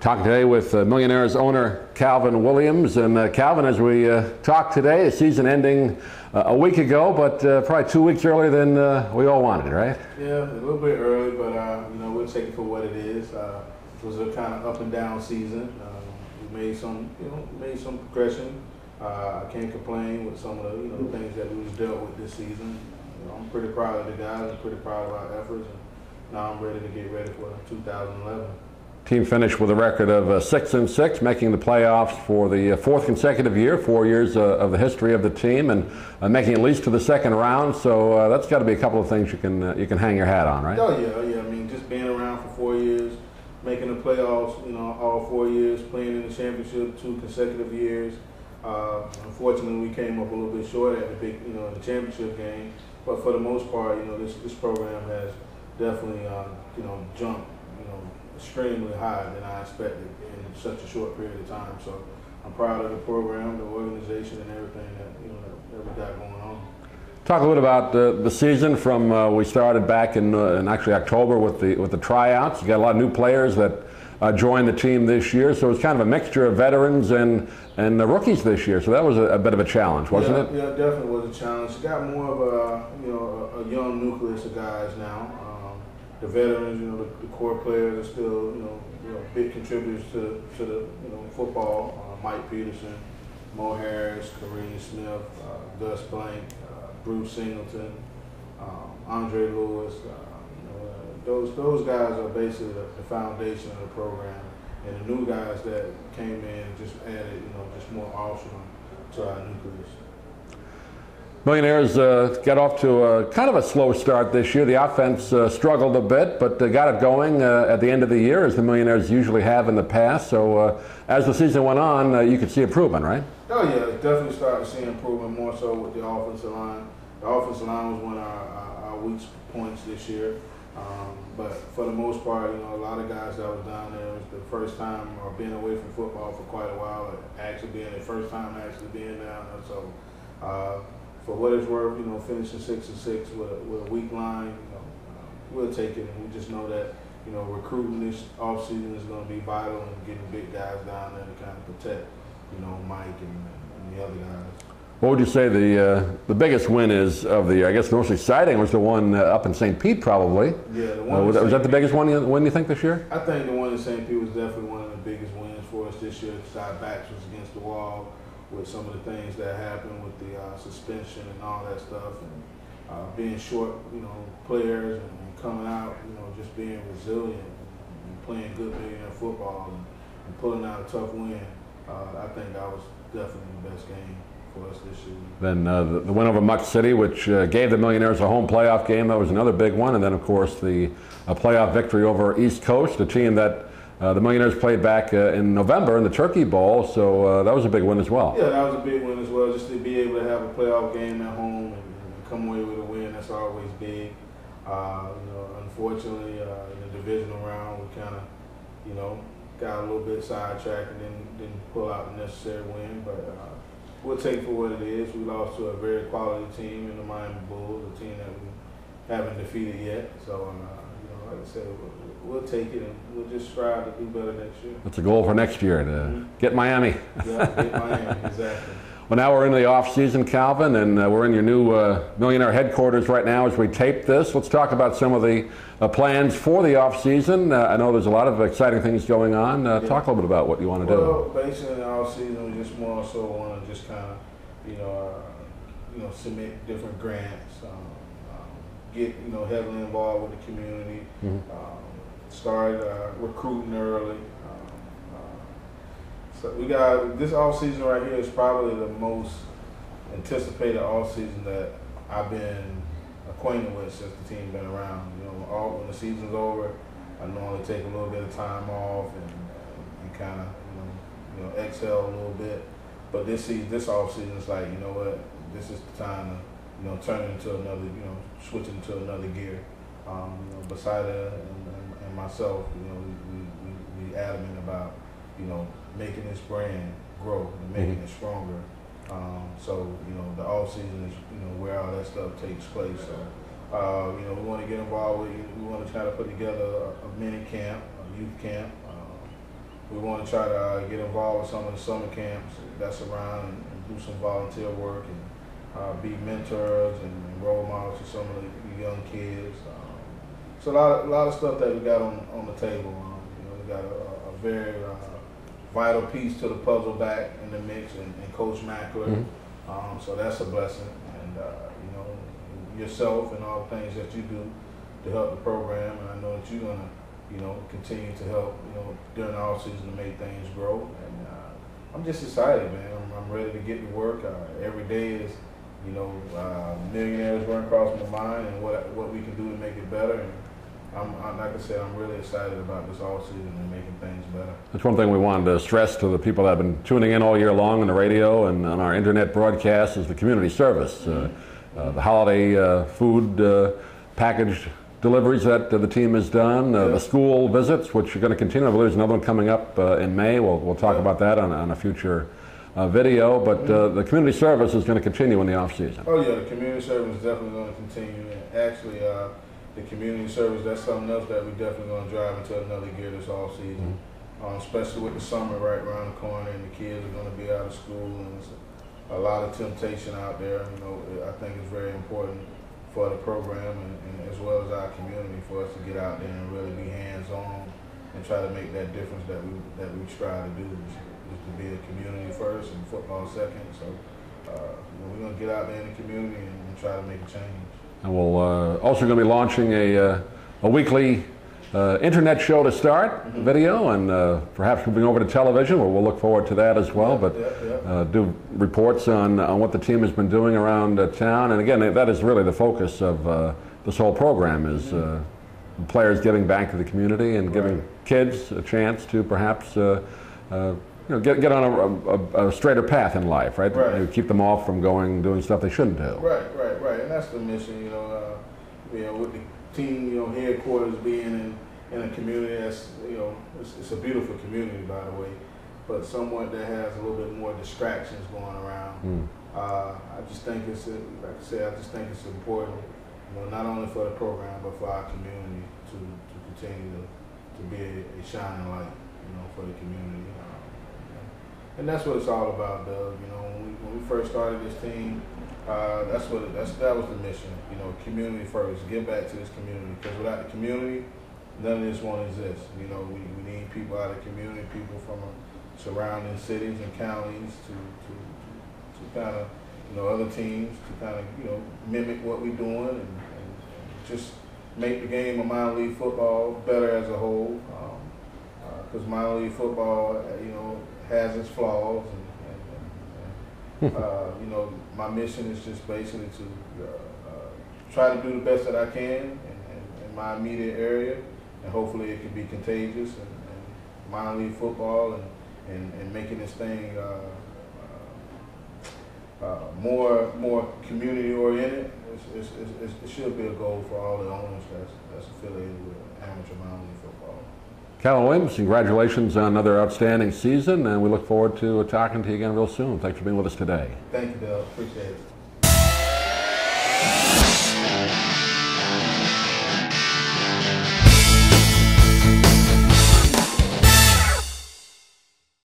Talking today with Millionaires owner Calvin Williams. And Calvin, as we talk today, the season ending a week ago, but probably 2 weeks earlier than we all wanted, right? Yeah, a little bit early, but we'll take it for what it is. It was a kind of up and down season. We made some, progression. I can't complain with some of the, things that we've dealt with this season. I'm pretty proud of the guys. I'm pretty proud of our efforts. And now I'm ready to get ready for 2011. Team finished with a record of 6-6, making the playoffs for the fourth consecutive year, 4 years of the history of the team, and making at least to the second round. So that's got to be a couple of things you can hang your hat on, right? Oh yeah. I mean, just being around for 4 years, making the playoffs, all 4 years, playing in the championship 2 consecutive years. Unfortunately, we came up a little bit short at the big, the championship game. But for the most part, this program has definitely, jumped, extremely higher than I expected in such a short period of time. So I'm proud of the program, the organization, and everything that we got going on. Talk a little about the season from we started back in actually October with the tryouts. You got a lot of new players that joined the team this year, so it was kind of a mixture of veterans and the rookies this year. So that was a bit of a challenge, wasn't it? Yeah, it definitely was a challenge. You got more of a young nucleus of guys now. The veterans, the core players are still, big contributors to the, football. Mike Peterson, Mo Harris, Kareem Smith, Gus Blank, Bruce Singleton, Andre Lewis. Those guys are basically the foundation of the program, and the new guys that came in just added, just more arsenal to our nucleus. Millionaires got off to kind of a slow start this year. The offense struggled a bit, but got it going at the end of the year, as the Millionaires usually have in the past. So as the season went on, you could see improvement, right? Oh yeah, definitely started to see improvement, more so with the offensive line. The offensive line was one of our weak points this year. But for the most part, a lot of guys that was down there, it was the first time or being away from football for quite a while, actually being the first time actually being down there. So for what it's worth, finishing 6-6 with a weak line, we'll take it. And we just know that, recruiting this offseason is going to be vital, and getting big guys down there to kind of protect, Mike and the other guys. What would you say the biggest win is of the year? I guess the most exciting was the one up in St. Pete, probably. Yeah, the one. Was that the biggest one you think this year? I think the one in St. Pete was definitely one of the biggest wins for us this year. Our backs was against the wall with some of the things that happened with the suspension and all that stuff, and being short, players and coming out, just being resilient and playing good Millionaire football and pulling out a tough win. I think that was definitely the best game for us this year. Then the win over Muck City, which gave the Millionaires a home playoff game, that was another big one. And then, of course, the playoff victory over East Coast, a team that the Millionaires played back in November in the Turkey Bowl. So that was a big win as well. Yeah, that was a big win as well. Just to be able to have a playoff game at home and come away with a win, that's always big. Unfortunately, in the divisional round, we kind of, got a little bit sidetracked and didn't pull out the necessary win. But we'll take it for what it is. We lost to a very quality team in the Miami Bulls, a team that we haven't defeated yet. So, like I said, we'll take it, and we'll just strive to do better next year. That's a goal for next year, to get Miami. Yeah, get Miami, exactly. Well, now we're in the off-season, Calvin, and we're in your new Millionaire headquarters right now as we tape this. Let's talk about some of the plans for the off-season. I know there's a lot of exciting things going on. Talk a little bit about what you want to do. Well, basically in the off-season, we just more so want to just kind of, submit different grants, get, heavily involved with the community, start recruiting early. So we got this off season right here is probably the most anticipated off season that I've been acquainted with since the team's been around. When the season's over, I normally take a little bit of time off and kind of exhale a little bit. But this off season is like, this is the time to turn into another, switch into another gear. Basida and myself, we adamant about making this brand grow and making it stronger. So, the off season is, where all that stuff takes place. So, we want to get involved with, we want to try to put together a mini camp, a youth camp, we want to try to get involved with some of the summer camps that's around and do some volunteer work and be mentors and role models to some of the young kids. So a lot of stuff that we got on the table. We got a very vital piece to the puzzle back in the mix, and Coach Mackler. Mm-hmm. So that's a blessing, and yourself and all the things that you do to help the program, and I know that you're gonna continue to help during the off season to make things grow. And I'm just excited, man. I'm ready to get to work. Every day is millionaires run across my mind, and what we can do to make it better. And I'm like I said, I'm really excited about this all season and making things better. That's one thing we wanted to stress to the people that have been tuning in all year long on the radio and on our internet broadcast is the community service. Mm-hmm. The holiday food package deliveries that the team has done, the school visits, which are going to continue. I believe there's another one coming up in May. We'll talk about that on a future video, but the community service is going to continue in the off season. Oh yeah, the community service is definitely going to continue. And actually, the community service, that's something else that we're definitely going to drive into another gear this off season. Mm-hmm. Especially with the summer right around the corner, and the kids are going to be out of school, and there's a lot of temptation out there. I think it's very important for the program and as well as our community for us to get out there and really be hands-on and try to make that difference that we strive to do, is to be a community first and football second. So we're going to get out there in the community and try to make a change. And we'll also going to be launching a weekly internet show to start, mm-hmm. video, and perhaps moving over to television. We'll look forward to that as well. Do reports on what the team has been doing around town. And again, that is really the focus of this whole program, is players giving back to the community and giving kids a chance to perhaps get on a straighter path in life, right? Keep them off from doing stuff they shouldn't do. Right. And that's the mission, with the team, headquarters being in a community that's, it's a beautiful community, by the way, but somewhat that has a little bit more distractions going around. I just think it's, like I said, it's important, not only for the program, but for our community to continue to be a shining light, for the community. And that's what it's all about, Doug. When we first started this team, that was the mission. Community first. Give back to this community, because without the community, none of this won't exist. We need people out of the community, people from surrounding cities and counties to kind of other teams to kind of mimic what we're doing and just make the game of minor league football better as a whole. Because minor league football, has its flaws, and my mission is just basically to try to do the best that I can in my immediate area, and hopefully it can be contagious and minor league football and making this thing more community oriented. It should be a goal for all the owners that's affiliated with amateur minor league football. Calvin Williams, congratulations on another outstanding season, and we look forward to talking to you again real soon. Thanks for being with us today. Thank you, Dale. Appreciate it.